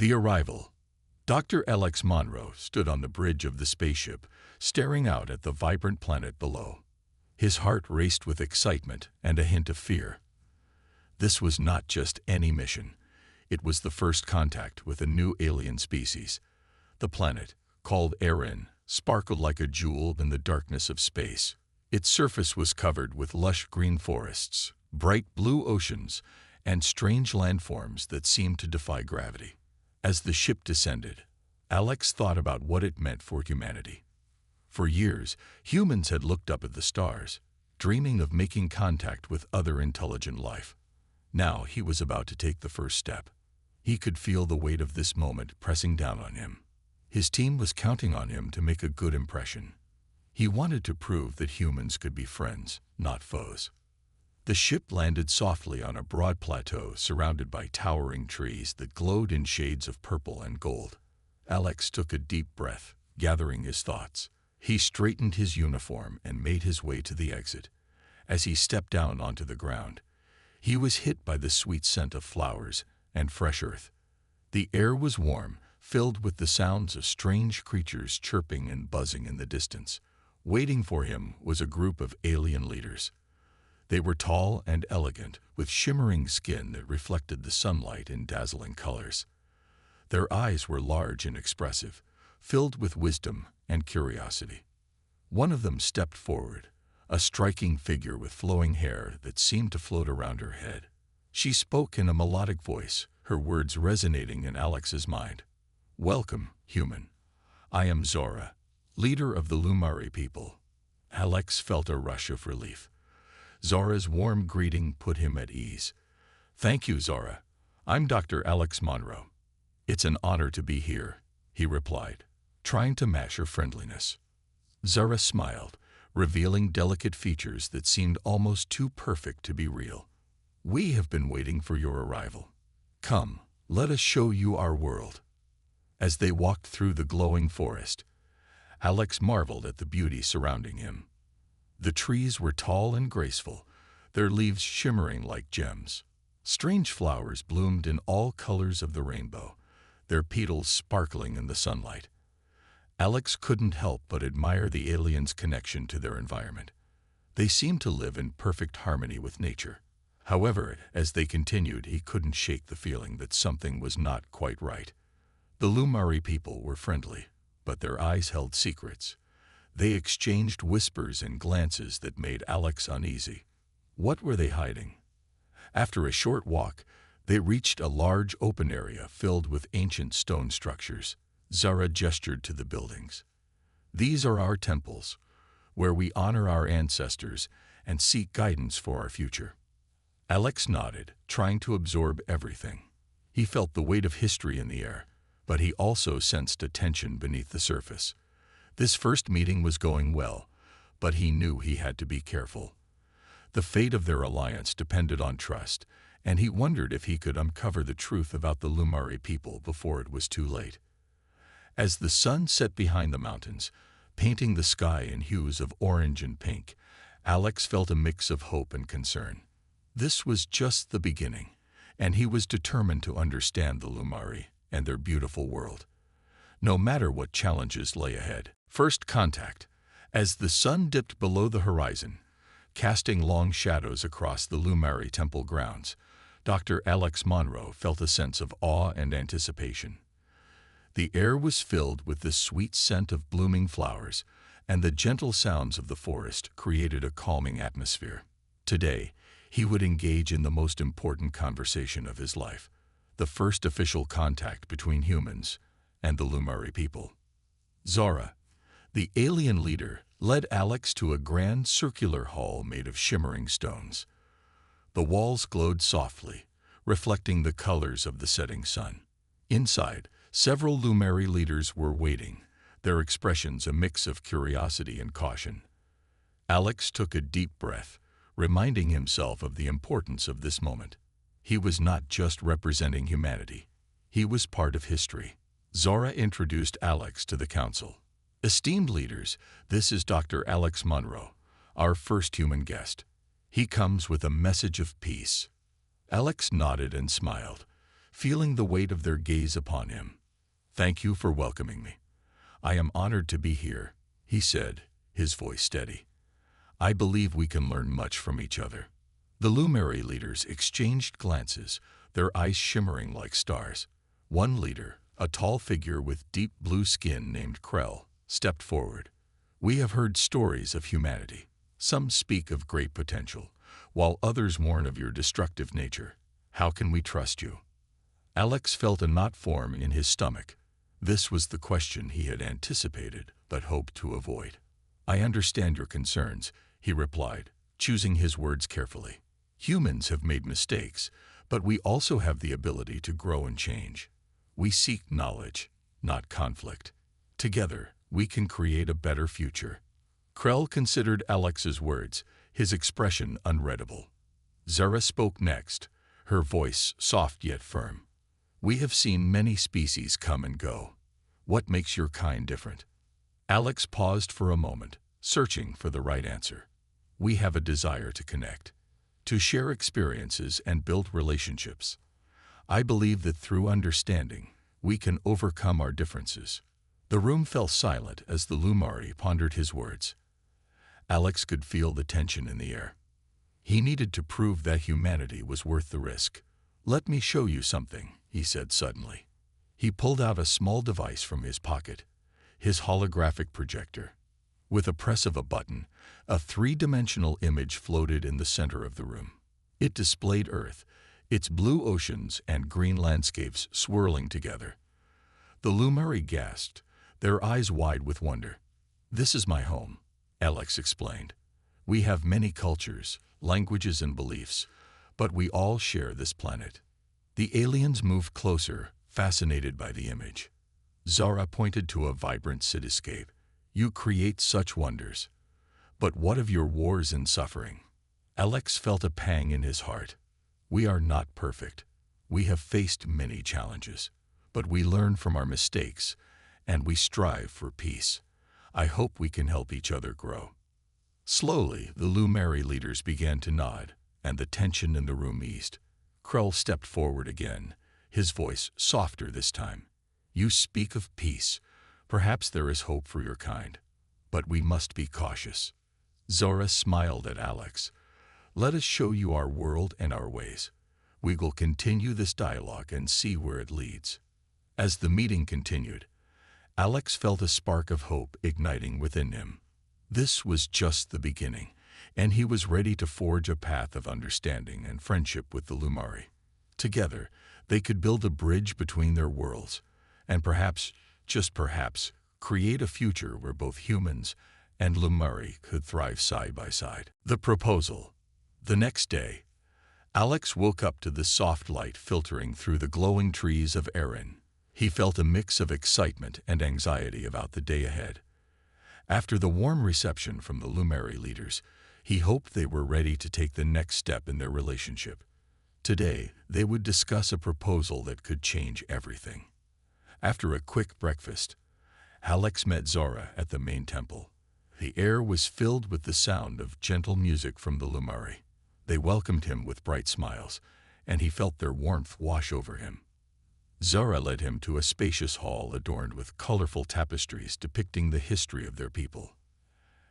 The arrival. Dr. Alex Monroe stood on the bridge of the spaceship, staring out at the vibrant planet below. His heart raced with excitement and a hint of fear. This was not just any mission. It was the first contact with a new alien species. The planet, called Erin, sparkled like a jewel in the darkness of space. Its surface was covered with lush green forests, bright blue oceans, and strange landforms that seemed to defy gravity. As the ship descended, Alex thought about what it meant for humanity. For years, humans had looked up at the stars, dreaming of making contact with other intelligent life. Now he was about to take the first step. He could feel the weight of this moment pressing down on him. His team was counting on him to make a good impression. He wanted to prove that humans could be friends, not foes. The ship landed softly on a broad plateau surrounded by towering trees that glowed in shades of purple and gold. Alex took a deep breath, gathering his thoughts. He straightened his uniform and made his way to the exit. As he stepped down onto the ground, he was hit by the sweet scent of flowers and fresh earth. The air was warm, filled with the sounds of strange creatures chirping and buzzing in the distance. Waiting for him was a group of alien leaders. They were tall and elegant, with shimmering skin that reflected the sunlight in dazzling colors. Their eyes were large and expressive, filled with wisdom and curiosity. One of them stepped forward, a striking figure with flowing hair that seemed to float around her head. She spoke in a melodic voice, her words resonating in Alex's mind. "Welcome, human. I am Zora, leader of the Lumari people." Alex felt a rush of relief. Zora's warm greeting put him at ease. "Thank you, Zora. I'm Dr. Alex Monroe." "It's an honor to be here," he replied, trying to match her friendliness. Zora smiled, revealing delicate features that seemed almost too perfect to be real. "We have been waiting for your arrival. Come, let us show you our world." As they walked through the glowing forest, Alex marveled at the beauty surrounding him. The trees were tall and graceful, their leaves shimmering like gems. Strange flowers bloomed in all colors of the rainbow, their petals sparkling in the sunlight. Alex couldn't help but admire the aliens' connection to their environment. They seemed to live in perfect harmony with nature. However, as they continued, he couldn't shake the feeling that something was not quite right. The Lumari people were friendly, but their eyes held secrets. They exchanged whispers and glances that made Alex uneasy. What were they hiding? After a short walk, they reached a large open area filled with ancient stone structures. Zara gestured to the buildings. "These are our temples, where we honor our ancestors and seek guidance for our future." Alex nodded, trying to absorb everything. He felt the weight of history in the air, but he also sensed a tension beneath the surface. This first meeting was going well, but he knew he had to be careful. The fate of their alliance depended on trust, and he wondered if he could uncover the truth about the Lumari people before it was too late. As the sun set behind the mountains, painting the sky in hues of orange and pink, Alex felt a mix of hope and concern. This was just the beginning, and he was determined to understand the Lumari and their beautiful world, no matter what challenges lay ahead. First contact. As the sun dipped below the horizon, casting long shadows across the Lumari temple grounds, Dr. Alex Monroe felt a sense of awe and anticipation. The air was filled with the sweet scent of blooming flowers, and the gentle sounds of the forest created a calming atmosphere. Today, he would engage in the most important conversation of his life, the first official contact between humans and the Lumari people. Zora, the alien leader, led Alex to a grand circular hall made of shimmering stones. The walls glowed softly, reflecting the colors of the setting sun. Inside, several Lumari leaders were waiting, their expressions a mix of curiosity and caution. Alex took a deep breath, reminding himself of the importance of this moment. He was not just representing humanity. He was part of history. Zora introduced Alex to the council. "Esteemed leaders, this is Dr. Alex Monroe, our first human guest. He comes with a message of peace." Alex nodded and smiled, feeling the weight of their gaze upon him. "Thank you for welcoming me. I am honored to be here," he said, his voice steady. "I believe we can learn much from each other." The Lumeri leaders exchanged glances, their eyes shimmering like stars. One leader, a tall figure with deep blue skin named Krell, stepped forward. "We have heard stories of humanity. Some speak of great potential, while others warn of your destructive nature. How can we trust you?" Alex felt a knot form in his stomach. This was the question he had anticipated, but hoped to avoid. "I understand your concerns," he replied, choosing his words carefully. "Humans have made mistakes, but we also have the ability to grow and change. We seek knowledge, not conflict. Together, we can create a better future." Krell considered Alex's words, his expression unreadable. Zara spoke next, her voice soft yet firm. "We have seen many species come and go. What makes your kind different?" Alex paused for a moment, searching for the right answer. "We have a desire to connect, to share experiences and build relationships. I believe that through understanding, we can overcome our differences." The room fell silent as the Lumari pondered his words. Alex could feel the tension in the air. He needed to prove that humanity was worth the risk. "Let me show you something," he said suddenly. He pulled out a small device from his pocket, his holographic projector. With a press of a button, a three-dimensional image floated in the center of the room. It displayed Earth, its blue oceans and green landscapes swirling together. The Lumari gasped, their eyes wide with wonder. "This is my home," Alex explained. "We have many cultures, languages and beliefs, but we all share this planet." The aliens moved closer, fascinated by the image. Zara pointed to a vibrant cityscape. "You create such wonders. But what of your wars and suffering?" Alex felt a pang in his heart. "We are not perfect. We have faced many challenges, but we learn from our mistakes, and we strive for peace. I hope we can help each other grow." Slowly, the Lumeri leaders began to nod, and the tension in the room eased. Krell stepped forward again, his voice softer this time. "You speak of peace. Perhaps there is hope for your kind. But we must be cautious." Zora smiled at Alex. "Let us show you our world and our ways. We will continue this dialogue and see where it leads." As the meeting continued, Alex felt a spark of hope igniting within him. This was just the beginning, and he was ready to forge a path of understanding and friendship with the Lumari. Together, they could build a bridge between their worlds, and perhaps, just perhaps, create a future where both humans and Lumari could thrive side by side. The proposal. The next day, Alex woke up to the soft light filtering through the glowing trees of Erin. He felt a mix of excitement and anxiety about the day ahead. After the warm reception from the Lumeri leaders, he hoped they were ready to take the next step in their relationship. Today, they would discuss a proposal that could change everything. After a quick breakfast, Alex met Zora at the main temple. The air was filled with the sound of gentle music from the Lumari. They welcomed him with bright smiles, and he felt their warmth wash over him. Zara led him to a spacious hall adorned with colorful tapestries depicting the history of their people.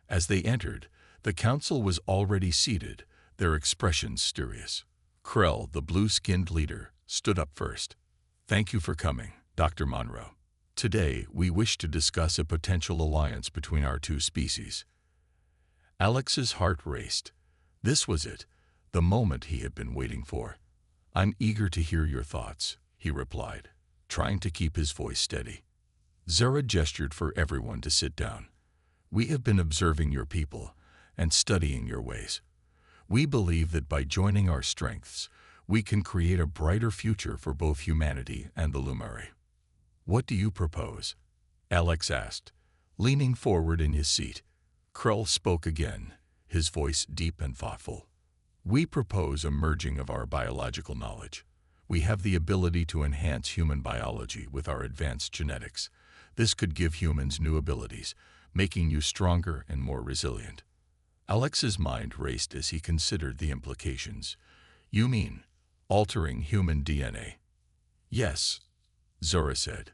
As they entered, the council was already seated, their expressions serious. Krell, the blue-skinned leader, stood up first. "Thank you for coming, Dr. Monroe. Today, we wish to discuss a potential alliance between our two species." Alex's heart raced. This was it, the moment he had been waiting for. "I'm eager to hear your thoughts," he replied, trying to keep his voice steady. Zara gestured for everyone to sit down. "We have been observing your people and studying your ways. We believe that by joining our strengths, we can create a brighter future for both humanity and the Lumari." "What do you propose?" Alex asked, leaning forward in his seat. Krell spoke again, his voice deep and thoughtful. "We propose a merging of our biological knowledge. We have the ability to enhance human biology with our advanced genetics. This could give humans new abilities, making you stronger and more resilient." Alex's mind raced as he considered the implications. "You mean altering human DNA?" Yes, Zora said.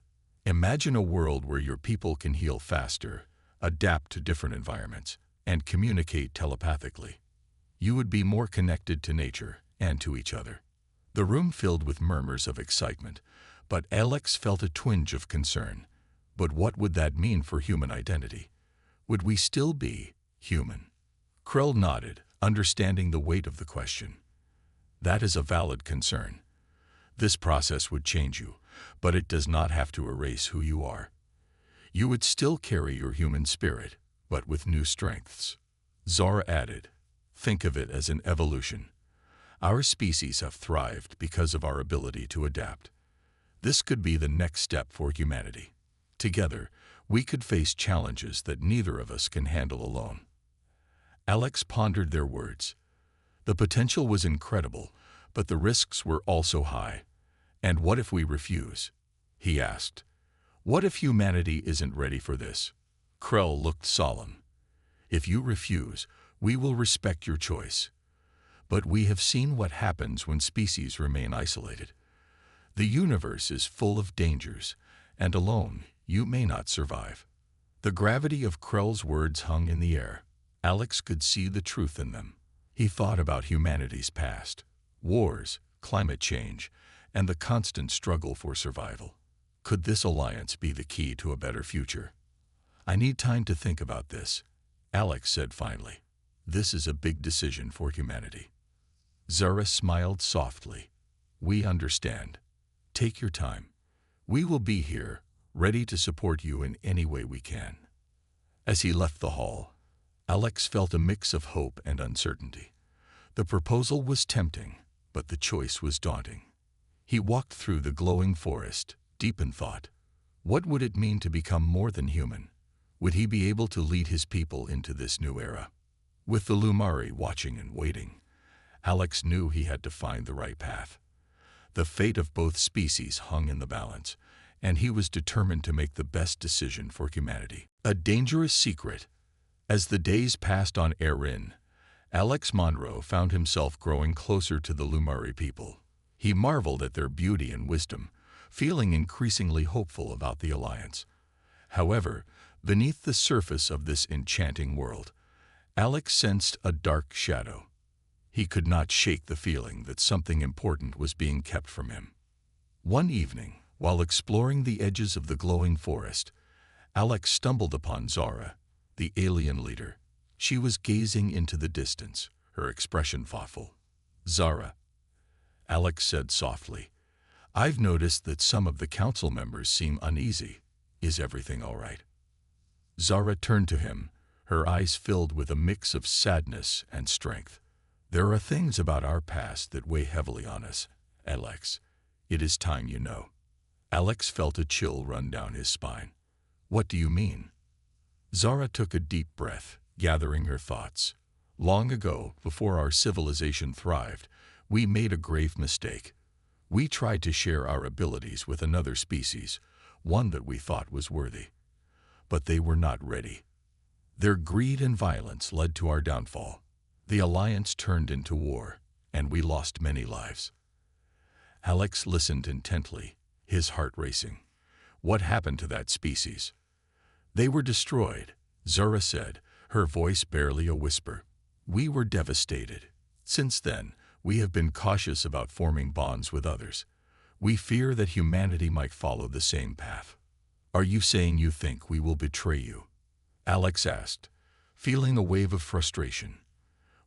Imagine a world where your people can heal faster, adapt to different environments, and communicate telepathically. You would be more connected to nature and to each other. The room filled with murmurs of excitement, but Alex felt a twinge of concern. But what would that mean for human identity? Would we still be human? Krell nodded, understanding the weight of the question. That is a valid concern. This process would change you, but it does not have to erase who you are. You would still carry your human spirit, but with new strengths. Zora added, think of it as an evolution. Our species have thrived because of our ability to adapt. This could be the next step for humanity. Together, we could face challenges that neither of us can handle alone. Alex pondered their words. The potential was incredible, but the risks were also high. And what if we refuse? He asked. What if humanity isn't ready for this? Krell looked solemn. If you refuse, we will respect your choice. But we have seen what happens when species remain isolated. The universe is full of dangers, and alone you may not survive. The gravity of Krell's words hung in the air. Alex could see the truth in them. He thought about humanity's past, wars, climate change, and the constant struggle for survival. Could this alliance be the key to a better future? I need time to think about this, Alex said finally. This is a big decision for humanity. Zara smiled softly. We understand. Take your time. We will be here, ready to support you in any way we can. As he left the hall, Alex felt a mix of hope and uncertainty. The proposal was tempting, but the choice was daunting. He walked through the glowing forest, deep in thought. What would it mean to become more than human? Would he be able to lead his people into this new era? With the Lumari watching and waiting, Alex knew he had to find the right path. The fate of both species hung in the balance, and he was determined to make the best decision for humanity. A dangerous secret. As the days passed on Erin, Alex Monroe found himself growing closer to the Lumari people. He marveled at their beauty and wisdom, feeling increasingly hopeful about the alliance. However, beneath the surface of this enchanting world, Alex sensed a dark shadow. He could not shake the feeling that something important was being kept from him. One evening, while exploring the edges of the glowing forest, Alex stumbled upon Zara, the alien leader. She was gazing into the distance, her expression thoughtful. Zara, Alex said softly, I've noticed that some of the council members seem uneasy. Is everything all right? Zara turned to him, her eyes filled with a mix of sadness and strength. There are things about our past that weigh heavily on us, Alex. It is time you know. Alex felt a chill run down his spine. What do you mean? Zara took a deep breath, gathering her thoughts. Long ago, before our civilization thrived, we made a grave mistake. We tried to share our abilities with another species, one that we thought was worthy. But they were not ready. Their greed and violence led to our downfall. The alliance turned into war, and we lost many lives. Alex listened intently, his heart racing. What happened to that species? They were destroyed, Zara said, her voice barely a whisper. We were devastated. Since then, we have been cautious about forming bonds with others. We fear that humanity might follow the same path. Are you saying you think we will betray you? Alex asked, feeling a wave of frustration.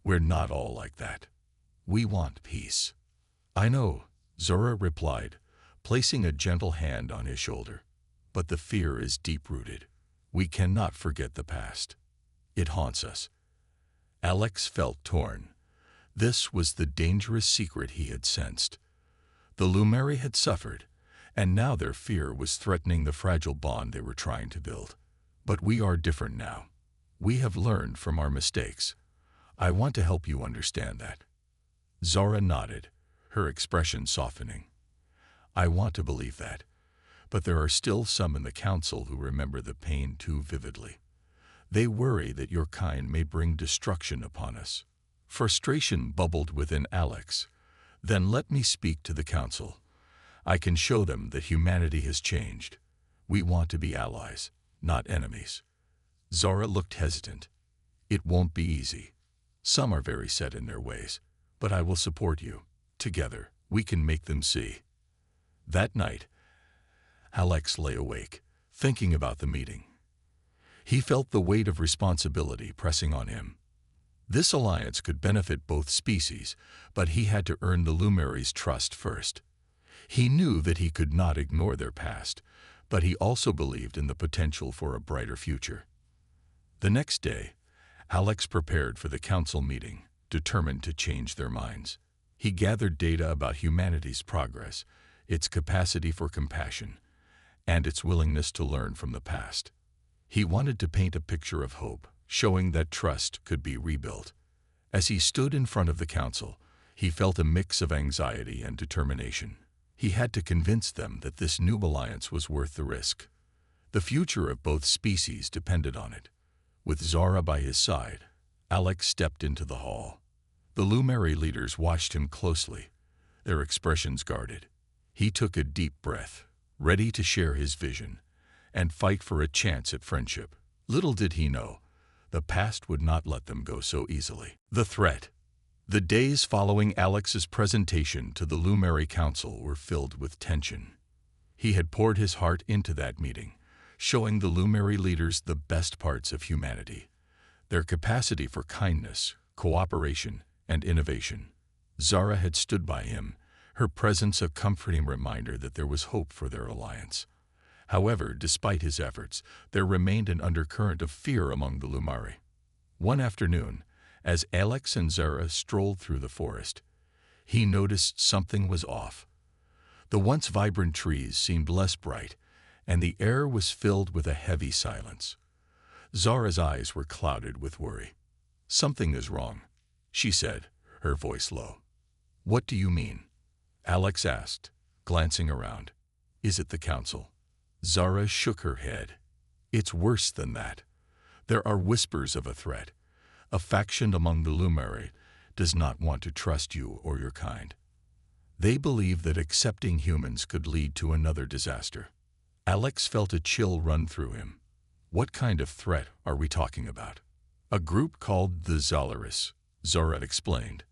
We're not all like that. We want peace. I know, Zora replied, placing a gentle hand on his shoulder. But the fear is deep-rooted. We cannot forget the past. It haunts us. Alex felt torn. This was the dangerous secret he had sensed. The Lumari had suffered, and now their fear was threatening the fragile bond they were trying to build. But we are different now. We have learned from our mistakes. I want to help you understand that. Zara nodded, her expression softening. I want to believe that, but there are still some in the council who remember the pain too vividly. They worry that your kind may bring destruction upon us. Frustration bubbled within Alex. Then let me speak to the council. I can show them that humanity has changed. We want to be allies, not enemies." Zara looked hesitant. "It won't be easy. Some are very set in their ways, but I will support you. Together, we can make them see." That night, Alex lay awake, thinking about the meeting. He felt the weight of responsibility pressing on him. This alliance could benefit both species, but he had to earn the Lumaries' trust first. He knew that he could not ignore their past, but he also believed in the potential for a brighter future. The next day, Alex prepared for the council meeting, determined to change their minds. He gathered data about humanity's progress, its capacity for compassion, and its willingness to learn from the past. He wanted to paint a picture of hope, showing that trust could be rebuilt. As he stood in front of the council, he felt a mix of anxiety and determination. He had to convince them that this new alliance was worth the risk. The future of both species depended on it. With Zara by his side, Alex stepped into the hall. The Lumari leaders watched him closely, their expressions guarded. He took a deep breath, ready to share his vision and fight for a chance at friendship. Little did he know, the past would not let them go so easily. The threat. The days following Alex's presentation to the Lumari Council were filled with tension. He had poured his heart into that meeting, showing the Lumari leaders the best parts of humanity, their capacity for kindness, cooperation, and innovation. Zara had stood by him, her presence a comforting reminder that there was hope for their alliance. However, despite his efforts, there remained an undercurrent of fear among the Lumari. One afternoon, as Alex and Zara strolled through the forest, he noticed something was off. The once vibrant trees seemed less bright, and the air was filled with a heavy silence. Zara's eyes were clouded with worry. "Something is wrong," she said, her voice low. "What do you mean?" Alex asked, glancing around. "Is it the council?" Zara shook her head. "It's worse than that. There are whispers of a threat. A faction among the Lumari does not want to trust you or your kind. They believe that accepting humans could lead to another disaster." Alex felt a chill run through him. What kind of threat are we talking about? "A group called the Zalaris," Zara explained.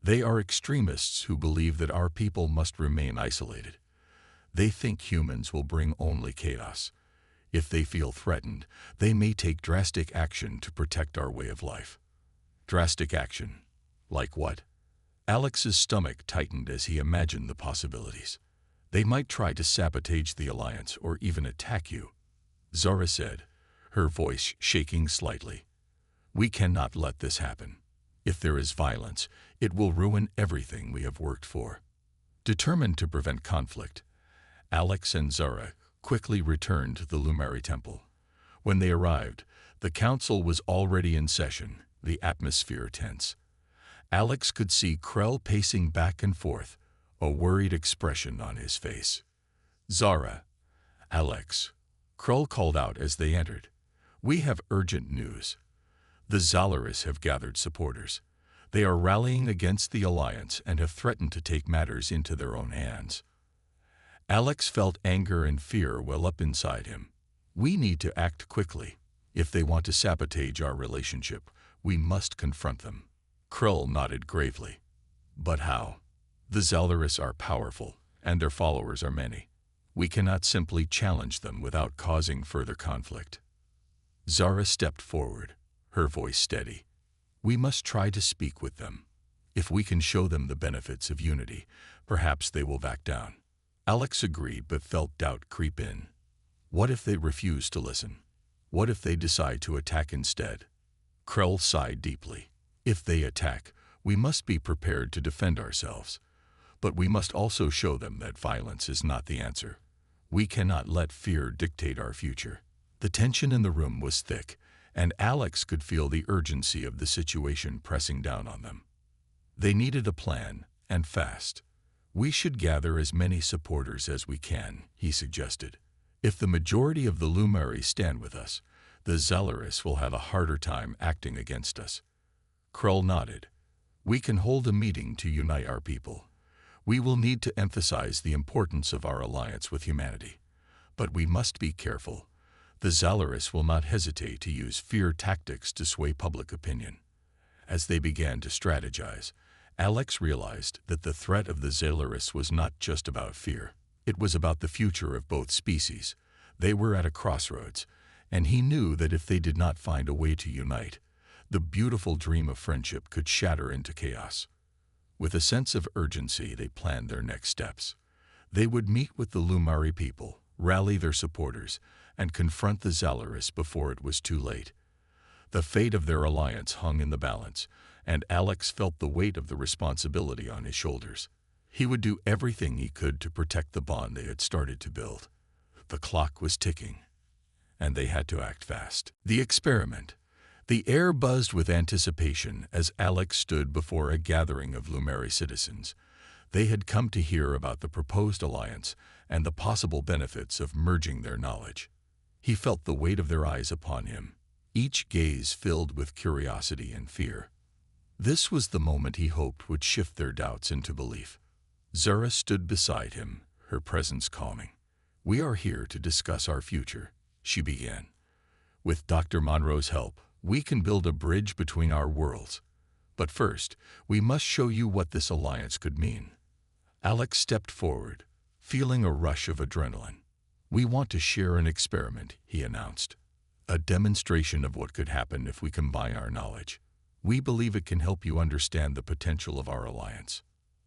"They are extremists who believe that our people must remain isolated. They think humans will bring only chaos. If they feel threatened, they may take drastic action to protect our way of life." Drastic action? Like what? Alex's stomach tightened as he imagined the possibilities. "They might try to sabotage the alliance or even attack you," Zara said, her voice shaking slightly. "We cannot let this happen. If there is violence, it will ruin everything we have worked for." Determined to prevent conflict, Alex and Zara quickly returned to the Lumari temple. When they arrived, the council was already in session, the atmosphere tense. Alex could see Krell pacing back and forth, a worried expression on his face. "Zara, Alex," Krell called out as they entered. "We have urgent news. The Zalaris have gathered supporters. They are rallying against the alliance and have threatened to take matters into their own hands." Alex felt anger and fear well up inside him. "We need to act quickly. If they want to sabotage our relationship, we must confront them." Krell nodded gravely. "But how? The Zalaris are powerful, and their followers are many. We cannot simply challenge them without causing further conflict." Zara stepped forward, her voice steady. "We must try to speak with them. If we can show them the benefits of unity, perhaps they will back down." Alex agreed but felt doubt creep in. What if they refuse to listen? What if they decide to attack instead? Krell sighed deeply. "If they attack, we must be prepared to defend ourselves. But we must also show them that violence is not the answer. We cannot let fear dictate our future." The tension in the room was thick, and Alex could feel the urgency of the situation pressing down on them. They needed a plan, and fast. "We should gather as many supporters as we can," he suggested. "If the majority of the Lumari stand with us, the Zalaris will have a harder time acting against us." Krell nodded. "We can hold a meeting to unite our people. We will need to emphasize the importance of our alliance with humanity. But we must be careful. The Zalaris will not hesitate to use fear tactics to sway public opinion. As they began to strategize, Alex realized that the threat of the Zalaris was not just about fear. It was about the future of both species. They were at a crossroads, and he knew that if they did not find a way to unite, the beautiful dream of friendship could shatter into chaos. With a sense of urgency, they planned their next steps. They would meet with the Lumari people, rally their supporters, and confront the Zalaris before it was too late. The fate of their alliance hung in the balance, and Alex felt the weight of the responsibility on his shoulders. He would do everything he could to protect the bond they had started to build. The clock was ticking, and they had to act fast. The experiment. The air buzzed with anticipation as Alex stood before a gathering of Lumari citizens. They had come to hear about the proposed alliance and the possible benefits of merging their knowledge. He felt the weight of their eyes upon him, each gaze filled with curiosity and fear. This was the moment he hoped would shift their doubts into belief. Zara stood beside him, her presence calming. "We are here to discuss our future," she began. "With Dr. Monroe's help, we can build a bridge between our worlds. But first, we must show you what this alliance could mean." Alex stepped forward, feeling a rush of adrenaline. "We want to share an experiment," he announced. "A demonstration of what could happen if we combine our knowledge. We believe it can help you understand the potential of our alliance."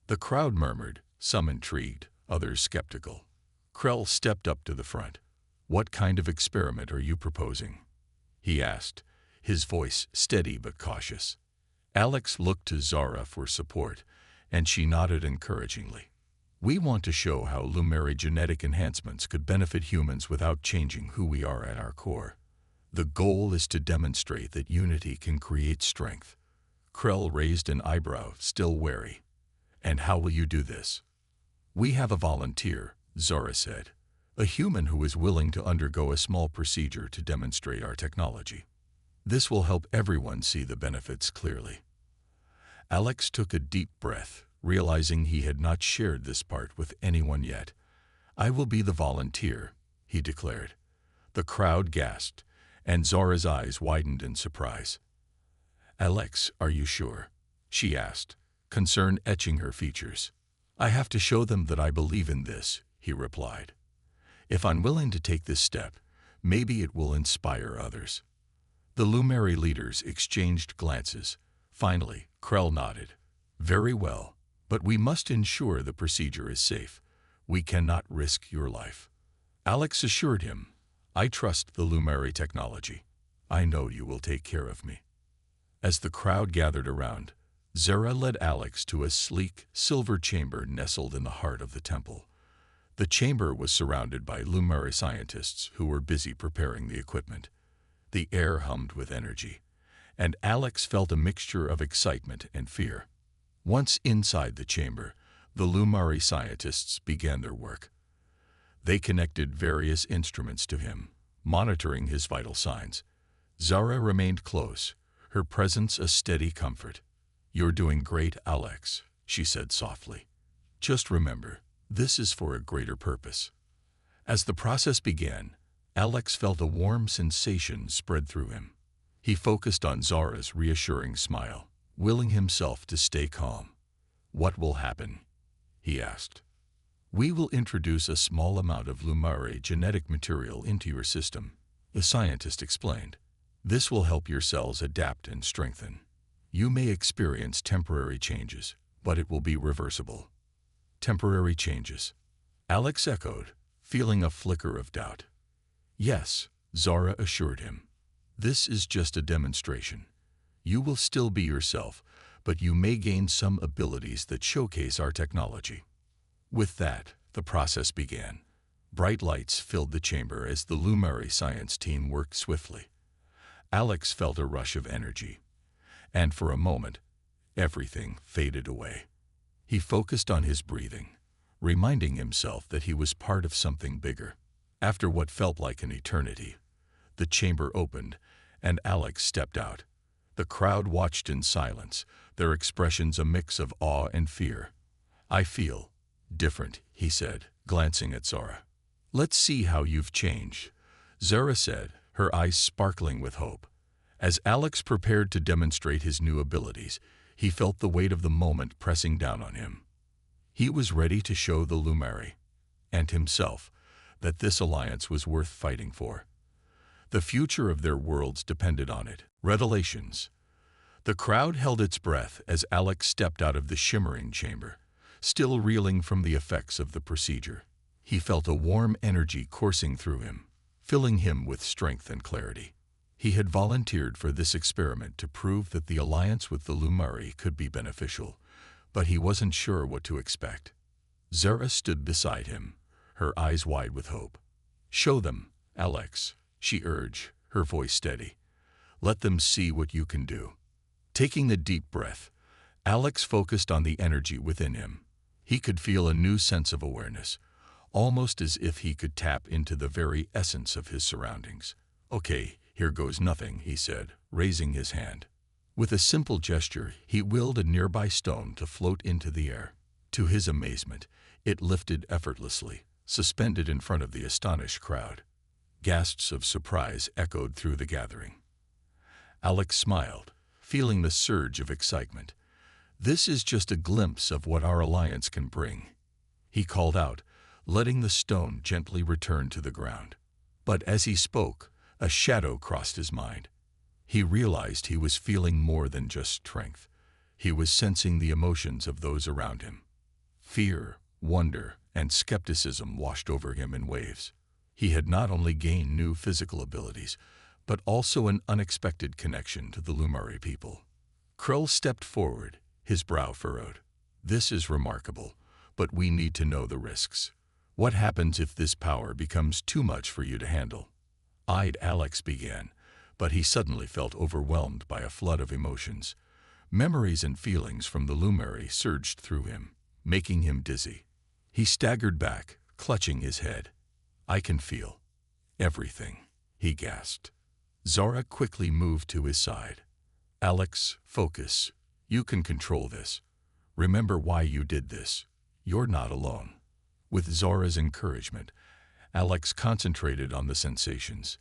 The crowd murmured, some intrigued, others skeptical. Krell stepped up to the front. "What kind of experiment are you proposing?" he asked, his voice steady but cautious. Alex looked to Zara for support, and she nodded encouragingly. "We want to show how Lumari genetic enhancements could benefit humans without changing who we are at our core. The goal is to demonstrate that unity can create strength." Krell raised an eyebrow, still wary. "And how will you do this?" "We have a volunteer," Zara said. "A human who is willing to undergo a small procedure to demonstrate our technology. This will help everyone see the benefits clearly." Alex took a deep breath, realizing he had not shared this part with anyone yet. "I will be the volunteer," he declared. The crowd gasped, and Zara's eyes widened in surprise. "Alex, are you sure?" she asked, concern etching her features. "I have to show them that I believe in this," he replied. "If I'm willing to take this step, maybe it will inspire others." The Lumari leaders exchanged glances. Finally, Krell nodded. "Very well, but we must ensure the procedure is safe. We cannot risk your life." Alex assured him, "I trust the Lumari technology. I know you will take care of me." As the crowd gathered around, Zara led Alex to a sleek, silver chamber nestled in the heart of the temple. The chamber was surrounded by Lumari scientists who were busy preparing the equipment. The air hummed with energy, and Alex felt a mixture of excitement and fear. Once inside the chamber, the Lumari scientists began their work. They connected various instruments to him, monitoring his vital signs. Zara remained close, her presence a steady comfort. "You're doing great, Alex," she said softly. "Just remember, this is for a greater purpose." As the process began, Alex felt a warm sensation spread through him. He focused on Zara's reassuring smile, willing himself to stay calm. "What will happen?" he asked. "We will introduce a small amount of Lumari genetic material into your system," the scientist explained. "This will help your cells adapt and strengthen. You may experience temporary changes, but it will be reversible." "Temporary changes?" Alex echoed, feeling a flicker of doubt. "Yes," Zara assured him. "This is just a demonstration. You will still be yourself, but you may gain some abilities that showcase our technology." With that, the process began. Bright lights filled the chamber as the Lumari science team worked swiftly. Alex felt a rush of energy, and for a moment, everything faded away. He focused on his breathing, reminding himself that he was part of something bigger. After what felt like an eternity, the chamber opened, and Alex stepped out. The crowd watched in silence, their expressions a mix of awe and fear. "I feel different," he said, glancing at Zara. "Let's see how you've changed," Zara said, her eyes sparkling with hope. As Alex prepared to demonstrate his new abilities, he felt the weight of the moment pressing down on him. He was ready to show the Lumari, and himself, that this alliance was worth fighting for. The future of their worlds depended on it. Revelations. The crowd held its breath as Alex stepped out of the shimmering chamber, still reeling from the effects of the procedure. He felt a warm energy coursing through him, filling him with strength and clarity. He had volunteered for this experiment to prove that the alliance with the Lumari could be beneficial, but he wasn't sure what to expect. Zara stood beside him, her eyes wide with hope. "Show them, Alex," she urged, her voice steady. "Let them see what you can do." Taking a deep breath, Alex focused on the energy within him. He could feel a new sense of awareness, almost as if he could tap into the very essence of his surroundings. "Okay, here goes nothing," he said, raising his hand. With a simple gesture, he willed a nearby stone to float into the air. To his amazement, it lifted effortlessly, suspended in front of the astonished crowd. Gasps of surprise echoed through the gathering. Alex smiled, feeling the surge of excitement. "This is just a glimpse of what our alliance can bring," he called out, letting the stone gently return to the ground. But as he spoke, a shadow crossed his mind. He realized he was feeling more than just strength. He was sensing the emotions of those around him. Fear, wonder, and skepticism washed over him in waves. He had not only gained new physical abilities, but also an unexpected connection to the Lumari people. Krell stepped forward, his brow furrowed. "This is remarkable, but we need to know the risks. What happens if this power becomes too much for you to handle?" Alex began, but he suddenly felt overwhelmed by a flood of emotions. Memories and feelings from the Lumari surged through him, making him dizzy. He staggered back, clutching his head. "I can feel everything," he gasped. Zara quickly moved to his side. "Alex, focus. You can control this. Remember why you did this. You're not alone." With Zara's encouragement, Alex concentrated on the sensations.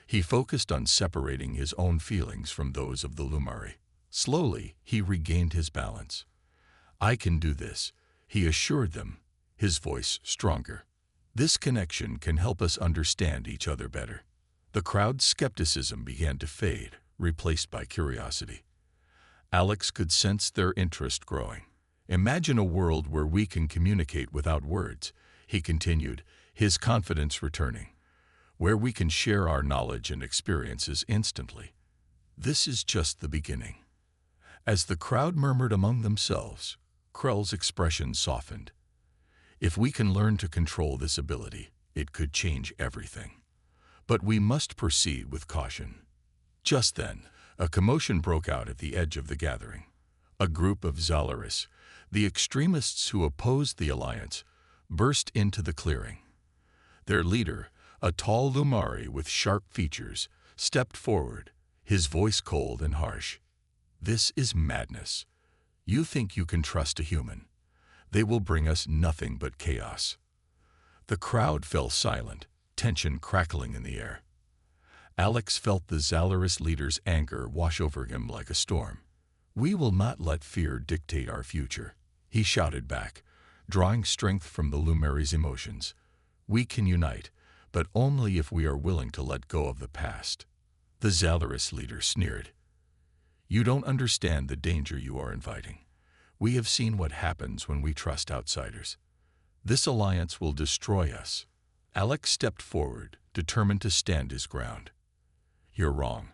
He focused on separating his own feelings from those of the Lumari. Slowly, he regained his balance. "I can do this," he assured them, his voice stronger. "This connection can help us understand each other better." The crowd's skepticism began to fade, replaced by curiosity. Alex could sense their interest growing. "Imagine a world where we can communicate without words," he continued, his confidence returning. "Where we can share our knowledge and experiences instantly. This is just the beginning." As the crowd murmured among themselves, Krell's expression softened. "If we can learn to control this ability, it could change everything. But we must proceed with caution." Just then, a commotion broke out at the edge of the gathering. A group of Zalaris, the extremists who opposed the alliance, burst into the clearing. Their leader, a tall Lumari with sharp features, stepped forward, his voice cold and harsh. "This is madness. You think you can trust a human. They will bring us nothing but chaos." The crowd fell silent, tension crackling in the air. Alex felt the Zalaris leader's anger wash over him like a storm. "We will not let fear dictate our future," he shouted back, drawing strength from the Lumari's emotions. "We can unite, but only if we are willing to let go of the past." The Zalaris leader sneered. "You don't understand the danger you are inviting. We have seen what happens when we trust outsiders. This alliance will destroy us." Alex stepped forward, determined to stand his ground. "You're wrong.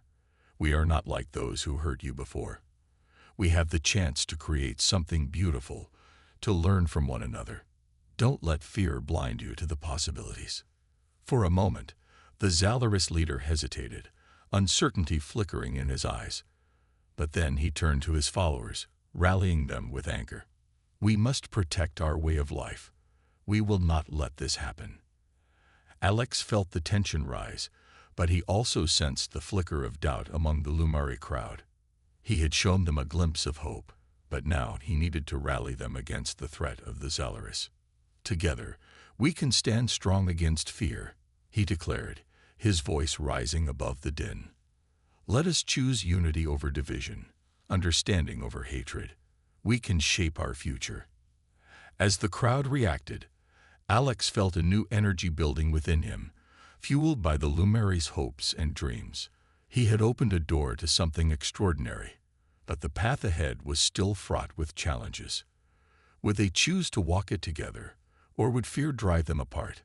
We are not like those who hurt you before. We have the chance to create something beautiful, to learn from one another. Don't let fear blind you to the possibilities." For a moment, the Zalaris leader hesitated, uncertainty flickering in his eyes. But then he turned to his followers, rallying them with anger. "We must protect our way of life. We will not let this happen." Alex felt the tension rise, but he also sensed the flicker of doubt among the Lumari crowd. He had shown them a glimpse of hope, but now he needed to rally them against the threat of the Zalaris. "Together, we can stand strong against fear," he declared, his voice rising above the din. "Let us choose unity over division, understanding over hatred. We can shape our future." As the crowd reacted, Alex felt a new energy building within him, fueled by the Lumari's hopes and dreams. He had opened a door to something extraordinary, but the path ahead was still fraught with challenges. Would they choose to walk it together, or would fear drive them apart?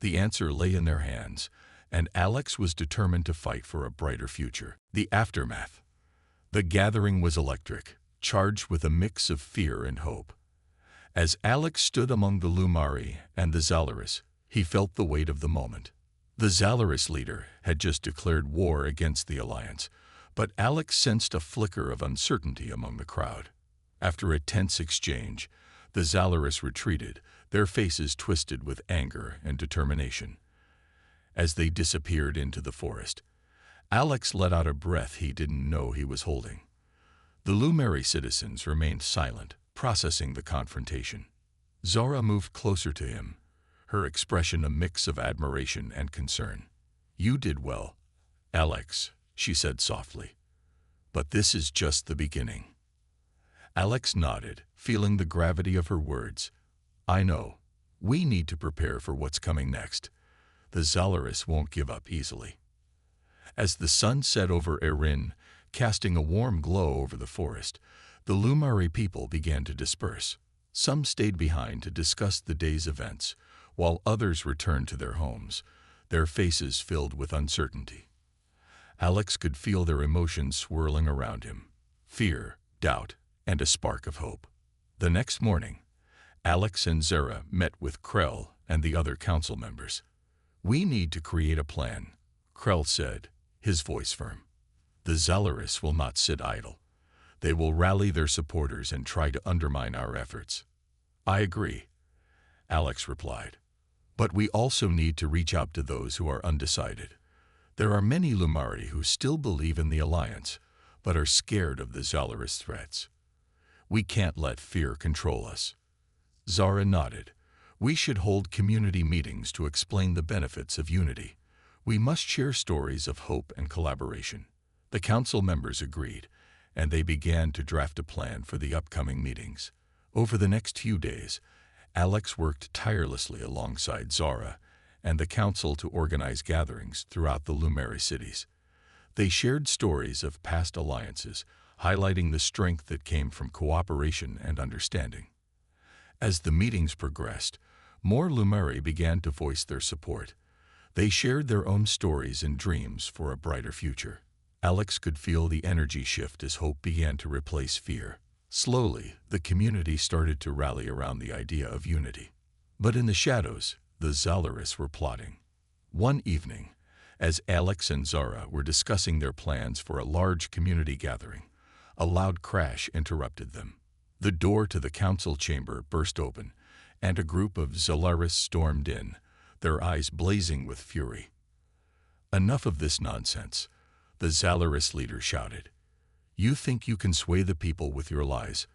The answer lay in their hands, and Alex was determined to fight for a brighter future. The aftermath. The gathering was electric, charged with a mix of fear and hope. As Alex stood among the Lumari and the Zalaris, he felt the weight of the moment. The Zalaris leader had just declared war against the Alliance, but Alex sensed a flicker of uncertainty among the crowd. After a tense exchange, the Zalaris retreated, their faces twisted with anger and determination. As they disappeared into the forest, Alex let out a breath he didn't know he was holding. The Lumari citizens remained silent, processing the confrontation. Zara moved closer to him, her expression a mix of admiration and concern. "You did well, Alex," she said softly. "But this is just the beginning." Alex nodded, feeling the gravity of her words. "I know. We need to prepare for what's coming next. The Zalaris won't give up easily." As the sun set over Erin, casting a warm glow over the forest, the Lumari people began to disperse. Some stayed behind to discuss the day's events, while others returned to their homes, their faces filled with uncertainty. Alex could feel their emotions swirling around him: fear, doubt, and a spark of hope. The next morning, Alex and Zara met with Krell and the other council members. "We need to create a plan," Krell said, his voice firm. "The Zalaris will not sit idle. They will rally their supporters and try to undermine our efforts." "I agree," Alex replied. "But we also need to reach out to those who are undecided. There are many Lumari who still believe in the Alliance, but are scared of the Zalaris threats. We can't let fear control us." Zara nodded. "We should hold community meetings to explain the benefits of unity. We must share stories of hope and collaboration." The council members agreed, and they began to draft a plan for the upcoming meetings. Over the next few days, Alex worked tirelessly alongside Zara and the council to organize gatherings throughout the Lumari cities. They shared stories of past alliances, highlighting the strength that came from cooperation and understanding. As the meetings progressed, more Lumari began to voice their support. They shared their own stories and dreams for a brighter future. Alex could feel the energy shift as hope began to replace fear. Slowly, the community started to rally around the idea of unity. But in the shadows, the Zalaris were plotting. One evening, as Alex and Zara were discussing their plans for a large community gathering, a loud crash interrupted them. The door to the council chamber burst open, and a group of Zalaris stormed in, their eyes blazing with fury. "Enough of this nonsense," the Zalaris leader shouted. "You think you can sway the people with your lies?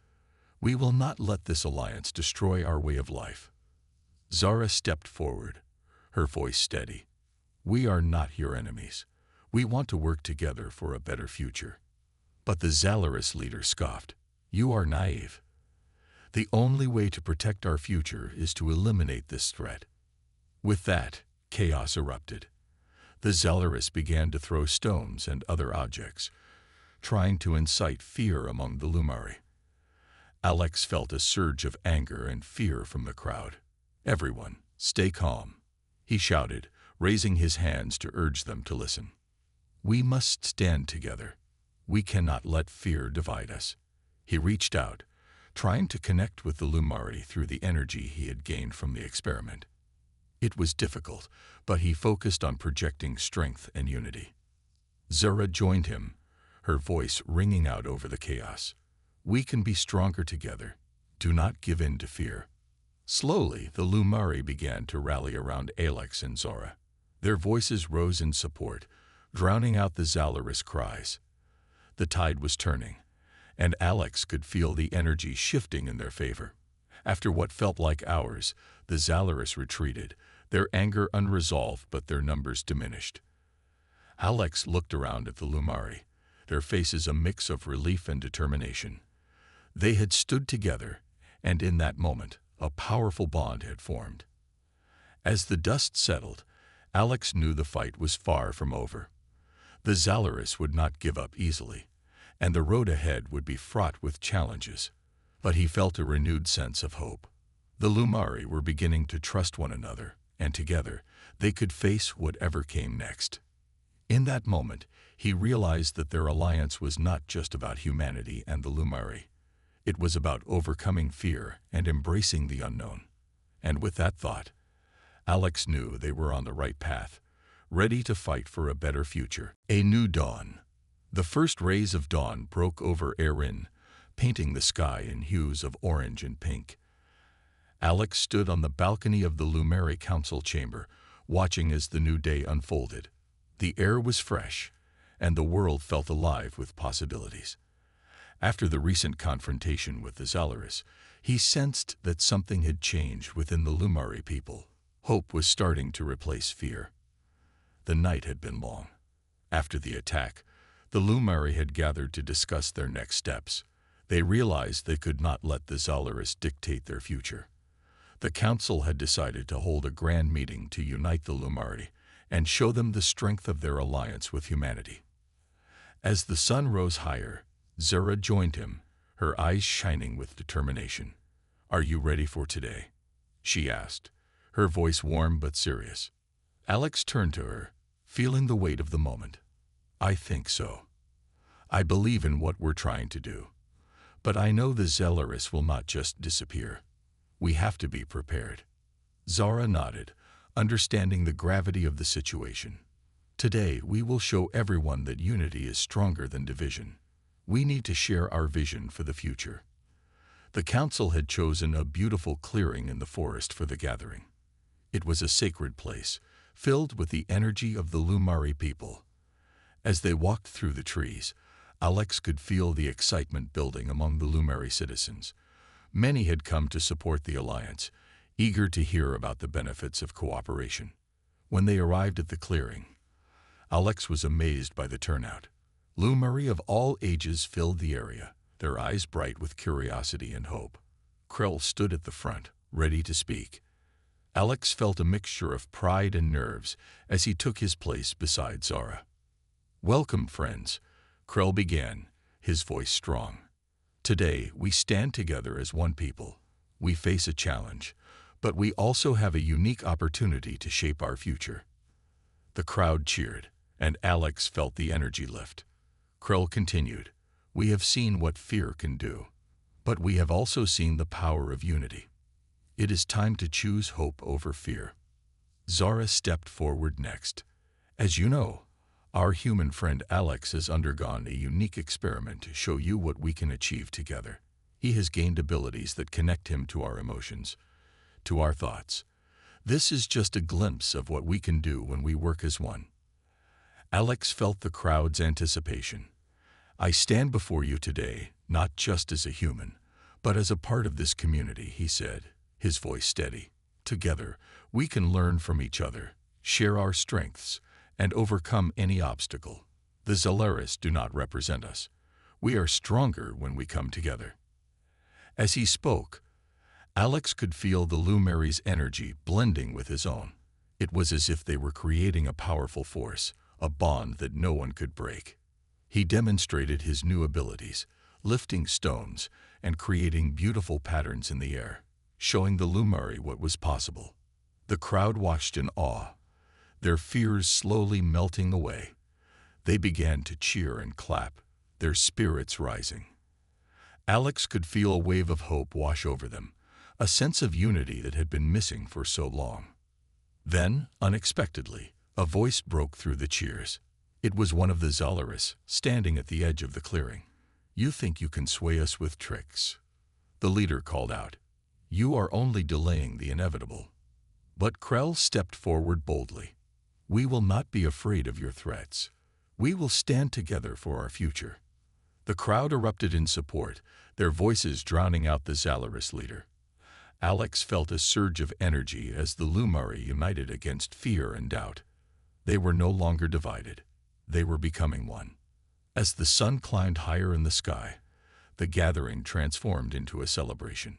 We will not let this alliance destroy our way of life." Zara stepped forward, her voice steady. "We are not your enemies. We want to work together for a better future." But the Zalaris leader scoffed. "You are naive. The only way to protect our future is to eliminate this threat." With that, chaos erupted. The Zalaris began to throw stones and other objects, trying to incite fear among the Lumari. Alex felt a surge of anger and fear from the crowd. "Everyone, stay calm," he shouted, raising his hands to urge them to listen. "We must stand together. We cannot let fear divide us." He reached out, trying to connect with the Lumari through the energy he had gained from the experiment. It was difficult, but he focused on projecting strength and unity. Zara joined him, her voice ringing out over the chaos. "We can be stronger together. Do not give in to fear." Slowly, the Lumari began to rally around Alex and Zara. Their voices rose in support, drowning out the Zalaris cries. The tide was turning, and Alex could feel the energy shifting in their favor. After what felt like hours, the Zalaris retreated, their anger unresolved but their numbers diminished. Alex looked around at the Lumari, their faces a mix of relief and determination. They had stood together, and in that moment, a powerful bond had formed. As the dust settled, Alex knew the fight was far from over. The Zalaris would not give up easily, and the road ahead would be fraught with challenges. But he felt a renewed sense of hope. The Lumari were beginning to trust one another, and together they could face whatever came next. In that moment, he realized that their alliance was not just about humanity and the Lumari. It was about overcoming fear and embracing the unknown. And with that thought, Alex knew they were on the right path, ready to fight for a better future. A new dawn. The first rays of dawn broke over Erin, painting the sky in hues of orange and pink. Alex stood on the balcony of the Lumari Council chamber, watching as the new day unfolded. The air was fresh, and the world felt alive with possibilities. After the recent confrontation with the Zalaris, he sensed that something had changed within the Lumari people. Hope was starting to replace fear. The night had been long. After the attack, the Lumari had gathered to discuss their next steps. They realized they could not let the Zalaris dictate their future. The council had decided to hold a grand meeting to unite the Lumari and show them the strength of their alliance with humanity. As the sun rose higher, Zara joined him, her eyes shining with determination. "Are you ready for today?" she asked, her voice warm but serious. Alex turned to her, feeling the weight of the moment. "I think so. I believe in what we're trying to do. But I know the Zalaris will not just disappear. We have to be prepared." Zara nodded, understanding the gravity of the situation. "Today, we will show everyone that unity is stronger than division. We need to share our vision for the future." The council had chosen a beautiful clearing in the forest for the gathering. It was a sacred place, filled with the energy of the Lumari people. As they walked through the trees, Alex could feel the excitement building among the Lumari citizens. Many had come to support the alliance, eager to hear about the benefits of cooperation. When they arrived at the clearing, Alex was amazed by the turnout. Lumari of all ages filled the area, their eyes bright with curiosity and hope. Krell stood at the front, ready to speak. Alex felt a mixture of pride and nerves as he took his place beside Zara. "Welcome, friends," Krell began, his voice strong. "Today, we stand together as one people. We face a challenge, but we also have a unique opportunity to shape our future." The crowd cheered, and Alex felt the energy lift. Krell continued, "We have seen what fear can do, but we have also seen the power of unity. It is time to choose hope over fear." Zara stepped forward next. "As you know, our human friend Alex has undergone a unique experiment to show you what we can achieve together. He has gained abilities that connect him to our emotions, to our thoughts. This is just a glimpse of what we can do when we work as one." Alex felt the crowd's anticipation. "I stand before you today, not just as a human, but as a part of this community," he said, his voice steady. "Together, we can learn from each other, share our strengths, and overcome any obstacle. The Zalaris do not represent us. We are stronger when we come together." As he spoke, Alex could feel the Lumari's energy blending with his own. It was as if they were creating a powerful force, a bond that no one could break. He demonstrated his new abilities, lifting stones and creating beautiful patterns in the air, showing the Lumari what was possible. The crowd watched in awe, their fears slowly melting away. They began to cheer and clap, their spirits rising. Alex could feel a wave of hope wash over them, a sense of unity that had been missing for so long. Then, unexpectedly, a voice broke through the cheers. It was one of the Zalaris, standing at the edge of the clearing. "You think you can sway us with tricks," the leader called out. "You are only delaying the inevitable." But Krell stepped forward boldly. "We will not be afraid of your threats. We will stand together for our future." The crowd erupted in support, their voices drowning out the Zalaris leader. Alex felt a surge of energy as the Lumari united against fear and doubt. They were no longer divided. They were becoming one. As the sun climbed higher in the sky, the gathering transformed into a celebration.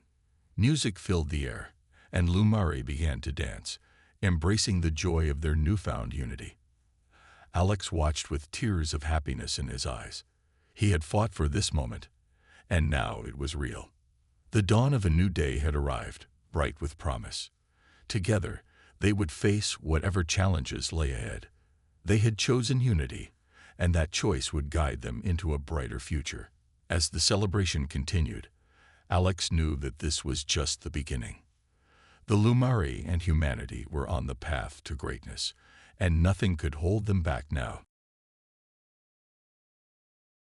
Music filled the air, and Lumari began to dance, embracing the joy of their newfound unity. Alex watched with tears of happiness in his eyes. He had fought for this moment, and now it was real. The dawn of a new day had arrived, bright with promise. Together, they would face whatever challenges lay ahead. They had chosen unity, and that choice would guide them into a brighter future. As the celebration continued, Alex knew that this was just the beginning. The Lumari and humanity were on the path to greatness, and nothing could hold them back now.